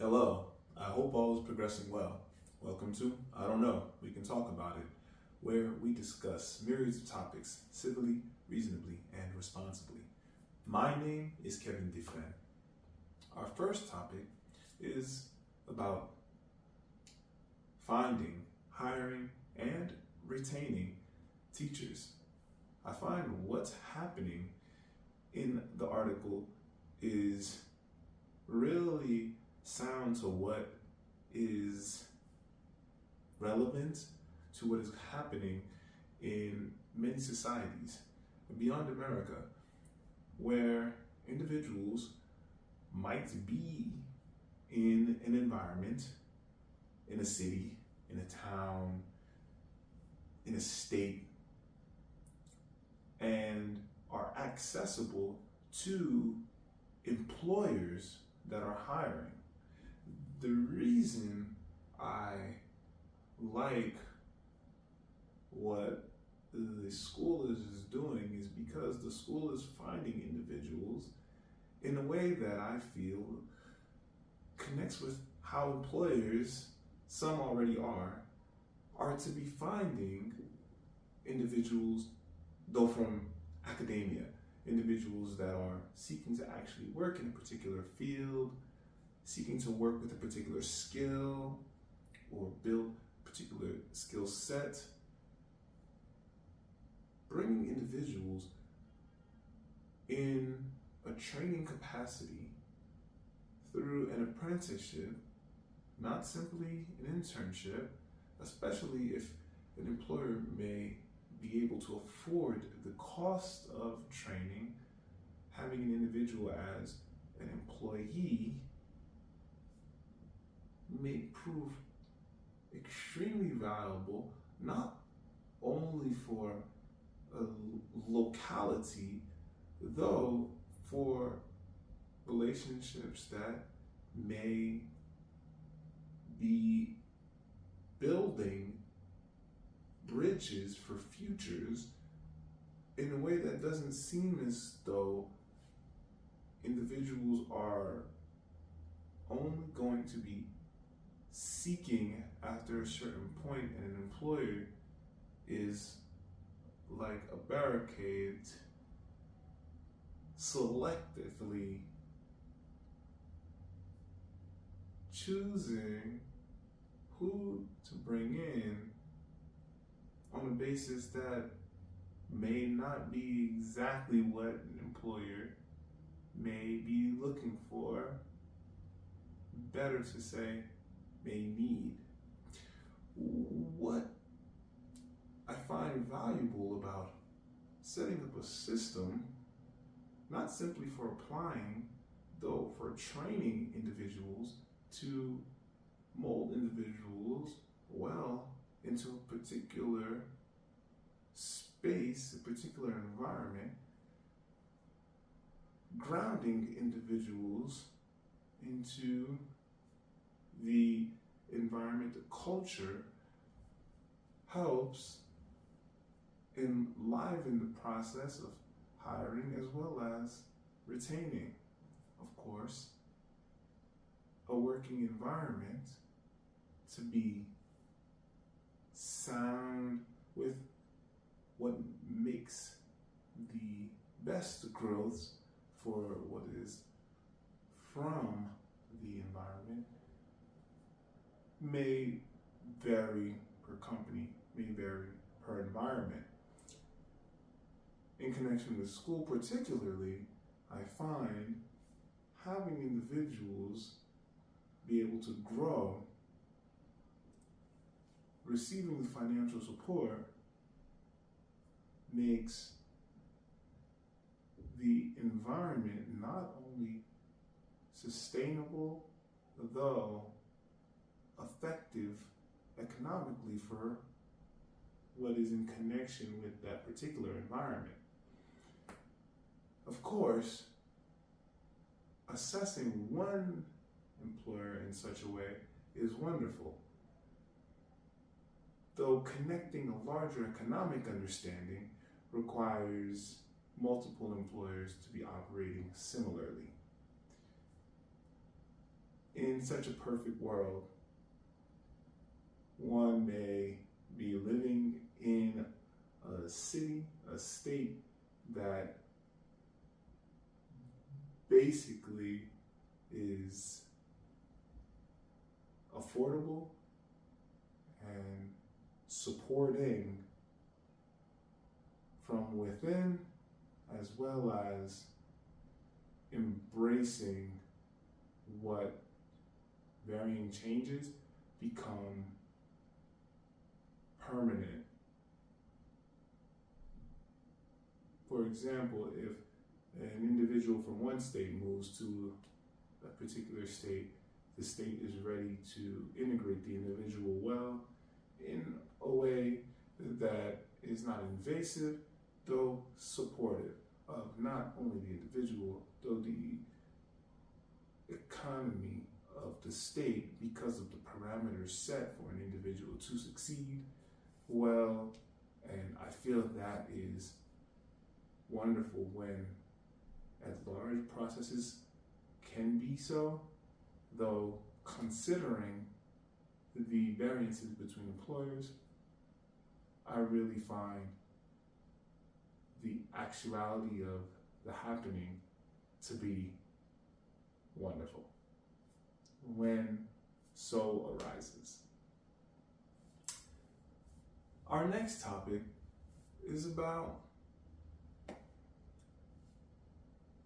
Hello, I hope all is progressing well. Welcome to I Don't Know, We Can Talk About It, where we discuss myriads of topics civilly, reasonably, and responsibly. My name is Kevin Dufresne. Our first topic is about finding, hiring, and retaining teachers. I find what's happening in the article is really sound to what is relevant to what is happening in many societies beyond America, where individuals might be in an environment, in a city, in a town, in a state, and are accessible to employers that are hiring. The reason I like what the school is doing is because the school is finding individuals in a way that I feel connects with how employers, some already are to be finding individuals, though from academia, individuals that are seeking to actually work in a particular field, seeking to work with a particular skill or build a particular skill set. Bringing individuals in a training capacity through an apprenticeship, not simply an internship, especially if an employer may be able to afford the cost of training, having an individual as an employee may prove extremely valuable, not only for a locality, though for relationships that may be building bridges for futures in a way that doesn't seem as though individuals are only going to be seeking after a certain point, and an employer is like a barricade selectively choosing who to bring in on a basis that may not be exactly what an employer may be looking for, better to say, may need. What I find valuable about setting up a system, not simply for applying, though for training individuals to mold individuals well into a particular space, a particular environment, grounding individuals into the environment, the culture, helps enliven the process of hiring as well as retaining. Of course, a working environment to be sound with what makes the best growth for what is from the environment may vary per company, may vary per environment. In connection with school particularly, I find having individuals be able to grow, receiving the financial support makes the environment not only sustainable, though effective economically for what is in connection with that particular environment. Of course, assessing one employer in such a way is wonderful, though connecting a larger economic understanding requires multiple employers to be operating similarly. in such a perfect world, one may be living in a city, a state that basically is affordable and supporting from within, as well as embracing what varying changes become permanent. For example, if an individual from one state moves to a particular state, the state is ready to integrate the individual well in a way that is not invasive, though supportive of not only the individual, though the economy of the state, because of the parameters set for an individual to succeed well. And I feel that is wonderful when at large processes can be so, though considering the variances between employers, I really find the actuality of the happening to be wonderful when so arises. Our next topic is about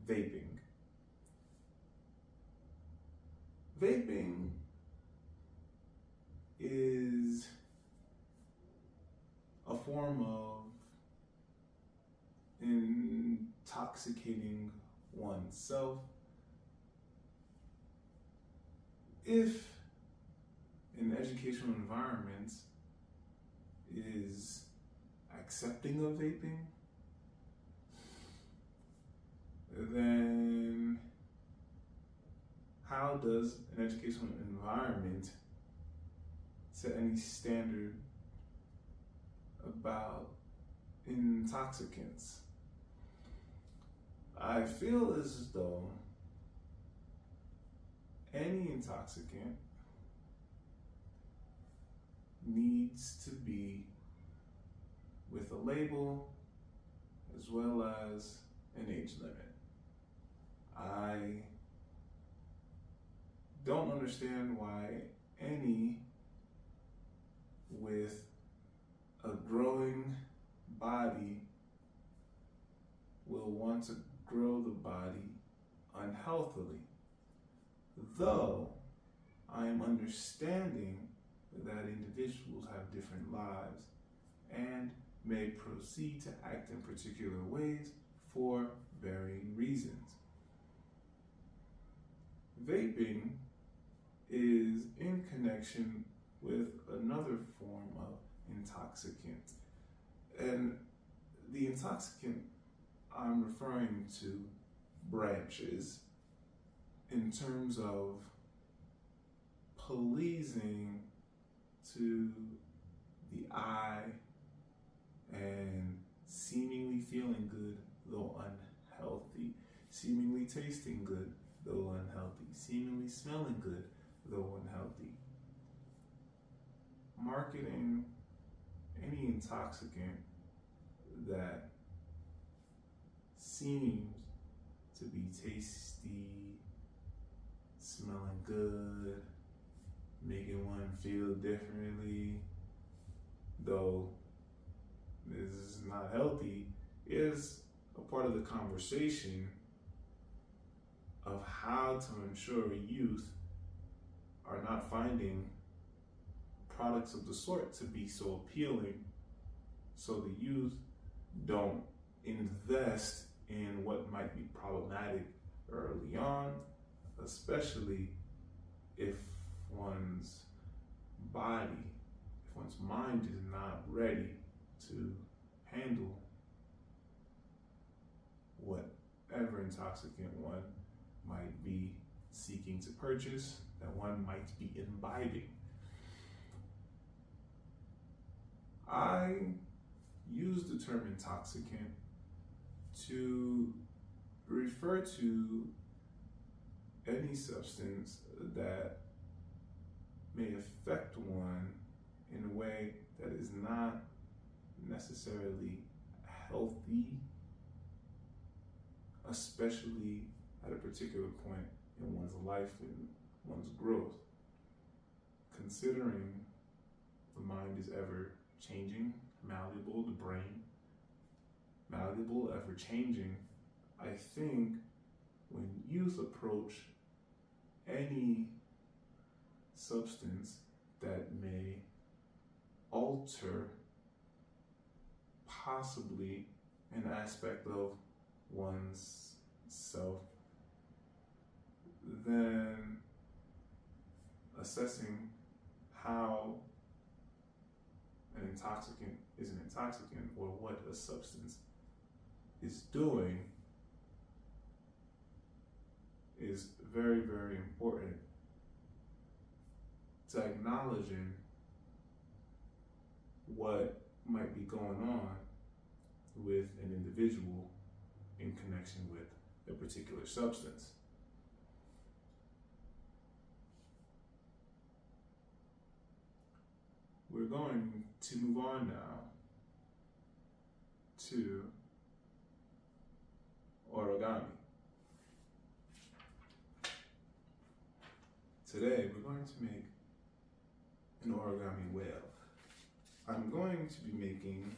vaping. Vaping is a form of intoxicating oneself if an educational environment is accepting of vaping. Then how does an educational environment set any standard about intoxicants? I feel as though any intoxicant needs to be with a label as well as an age limit. I don't understand why any with a growing body will want to grow the body unhealthily. Though I am understanding that individuals have different lives and may proceed to act in particular ways for varying reasons. Vaping is in connection with another form of intoxicant. And the intoxicant I'm referring to branches in terms of pleasing to the eye and seemingly feeling good though unhealthy, seemingly tasting good though unhealthy, seemingly smelling good though unhealthy. Marketing any intoxicant that seems to be tasty, smelling good, making one feel differently, though this is not healthy, is a part of the conversation of how to ensure youth are not finding products of the sort to be so appealing, so the youth don't invest in what might be problematic early on, especially if one's body, if one's mind is not ready to handle whatever intoxicant one might be seeking to purchase, that one might be imbibing. I use the term intoxicant to refer to any substance that may affect one in a way that is not necessarily healthy, especially at a particular point in one's life and one's growth. Considering the mind is ever changing, malleable, the brain, malleable, ever changing, I think when youth approach any substance that may alter possibly an aspect of one's self, then assessing how an intoxicant is an intoxicant or what a substance is doing is very, very important to acknowledging what might be going on with an individual in connection with a particular substance. We're going to move on now to origami. Today we're going to make an origami whale. I'm going to be making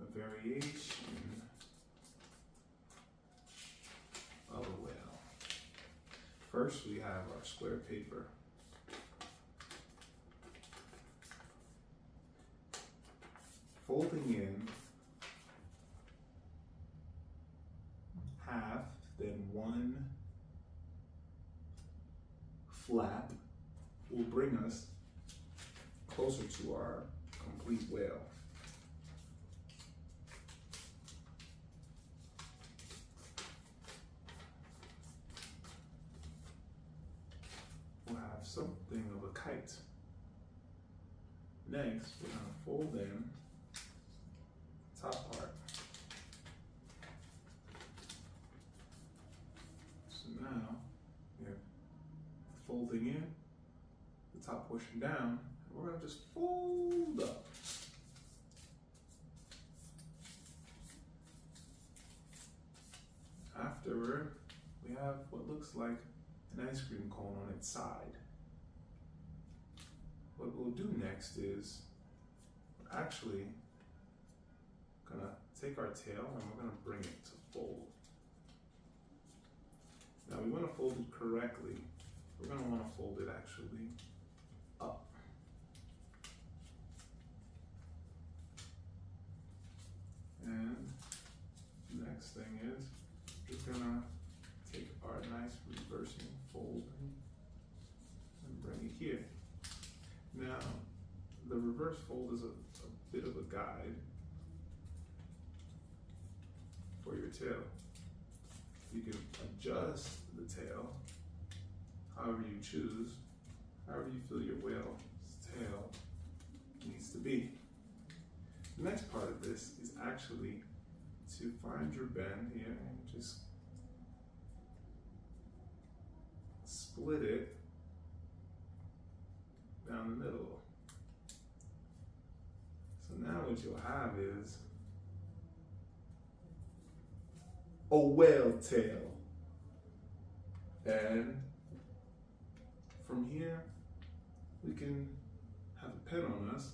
a variation of a whale. First we have our square paper. Folding in half, then one flap will bring us closer to our complete whale. We'll have something of a kite. Next, we're going to fold in top part. So now we're folding in the top portion down, and we're going to just fold up. Afterward, we have what looks like an ice cream cone on its side. What we'll do next is we're actually gonna take our tail and we're gonna bring it to fold. Now we wanna fold it correctly. We're gonna wanna fold it actually up. And the next thing is we're gonna take our nice reversing fold and bring it here. Now, the reverse fold is a bit of a guide for your tail. You can adjust the tail however you choose, however you feel your whale's tail needs to be. The next part of this is actually to find your bend here and just split it down the middle. So now what you'll have is a whale tail. And from here, we can have a pen on us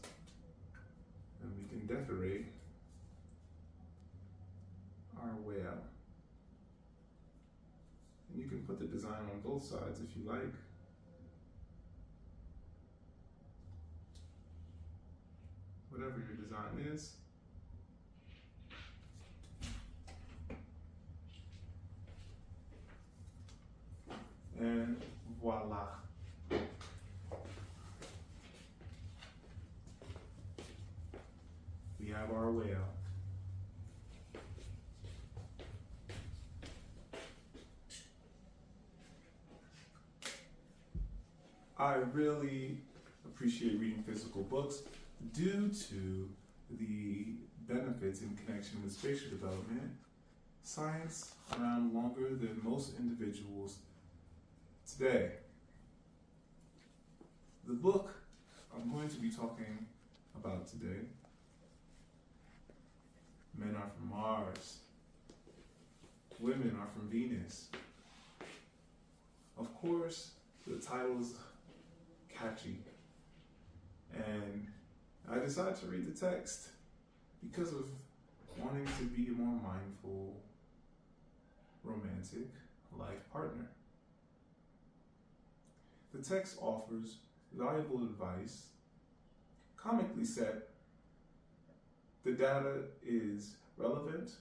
and we can decorate our whale. And you can put the design on both sides if you like. Whatever your design is. And voila. We have our whale. I really appreciate reading physical books due to the benefits in connection with spatial development. science around longer than most individuals today. The book I'm going to be talking about today, Men Are From Mars, Women Are From Venus. Of course, the title is catchy, and I decided to read the text because of wanting to be a more mindful, romantic life partner. The text offers valuable advice, comically set. The data is relevant.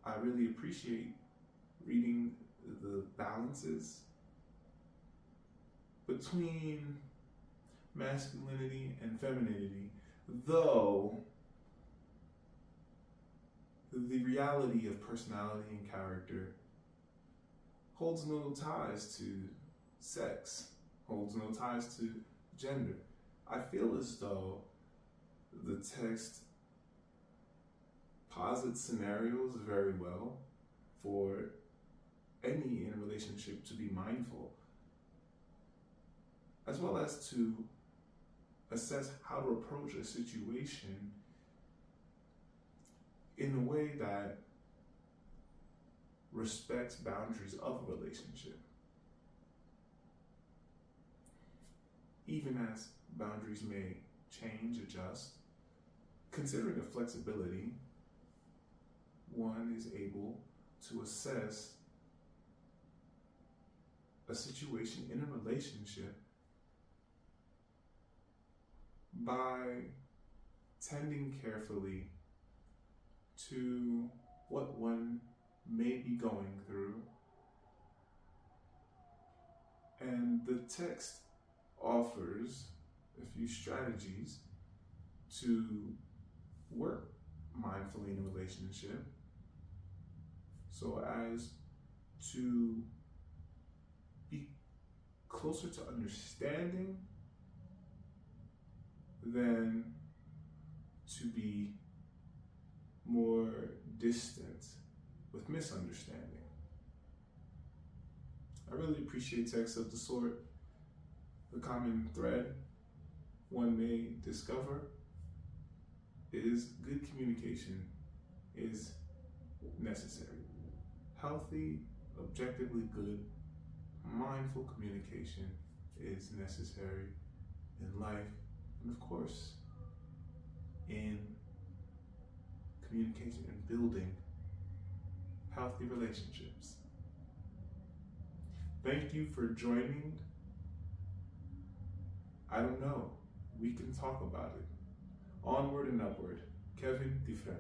I really appreciate reading the balances between masculinity and femininity, though the reality of personality and character holds no ties to sex, holds no ties to gender. I feel as though the text posits scenarios very well for any in a relationship to be mindful, as well as to assess how to approach a situation in a way that respects boundaries of a relationship, even as boundaries may change, adjust. Considering the flexibility, one is able to assess a situation in a relationship by tending carefully to what one may be going through. And the text offers a few strategies to work mindfully in a relationship so as to be closer to understanding than to be more distant with misunderstanding. I really appreciate texts of the sort. The common thread one may discover is good communication is necessary. Healthy, objectively good, mindful communication is necessary in life, and of course, in communication and building healthy relationships. Thank you for joining. I don't know. We can talk about it. Onward and Upward. Kevin Dufresne.